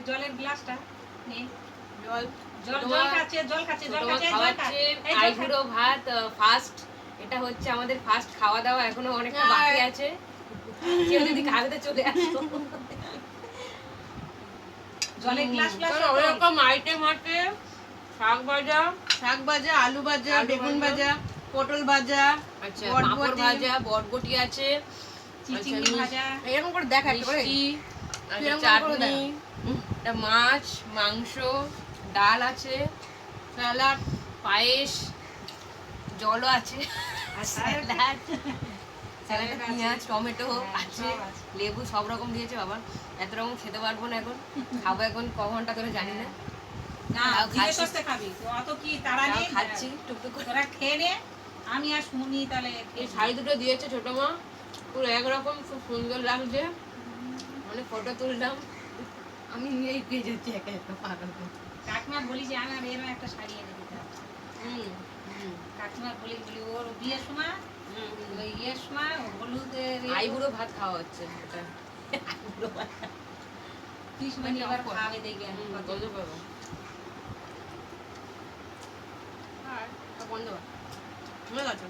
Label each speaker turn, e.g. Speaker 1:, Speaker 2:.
Speaker 1: জলের গ্লাসটা নে
Speaker 2: জল
Speaker 1: জল জল খাচ্ছে জল খাচ্ছে জল খাচ্ছে
Speaker 2: খাওয়াচ্ছে আইবুড়ো ভাত ফার্স্ট। এটা হচ্ছে আমাদের ফার্স্ট খাওয়া দাওয়া, এখনো অনেকটা বাকি আছে। কেউ যদি খাবে চলে আসো।
Speaker 1: জলের গ্লাস গ্লাস
Speaker 2: ওরকম আইটেম আছে, শাক ভাজা, আলু ভাজা, বেগুন ভাজা, পটল ভাজা, আচ্ছা পাঁপড় ভাজা, বটবটি আছে,
Speaker 1: চিচিঙ্গা ভাজা,
Speaker 2: এরকম করে দেখা মিষ্টি, চাটনি, একটা মাছ, মাংস, ডাল আছে, স্যালাড, পায়েস, জলও আছে, স্যালাড, স্যালাডে পেঁয়াজ, টমেটো আছে, লেবু সব রকম দিয়েছে। বাবা এত রকম খেতে পারবো না এখন, খাবো এখন ক ঘন্টা ধরে জানি না।
Speaker 1: না ধীরে সুস্থে খাবি, অত কি তাড়া নেই,
Speaker 2: খাচ্ছি টুকটুক করে।
Speaker 1: তোরা খেয়ে নে, আমি আর শুনি। তাহলে
Speaker 2: এই শাড়ি দুটো দিয়েছে ছোট মা, পুরো একরকম, খুব সুন্দর লাগছে। অনেক ফটো তুললাম, আমি নিয়েই পেয়ে যাচ্ছি একা একা পাগল।
Speaker 1: কাকিমা বলি যে আমার এরকম একটা শাড়ি এনে দিতে হবে। কাকিমা বলি ওর বিয়ের সময়, ওই ইয়ের সময় হলুদের
Speaker 2: আইবুড়ো ভাত খাওয়া হচ্ছে, এটা আইবুড়ো ভাত
Speaker 1: কৃষ্ণমণি আবার খাওয়াবে দেখবে
Speaker 2: বন্ধ করবো। বন্ধ ঠিক আছে।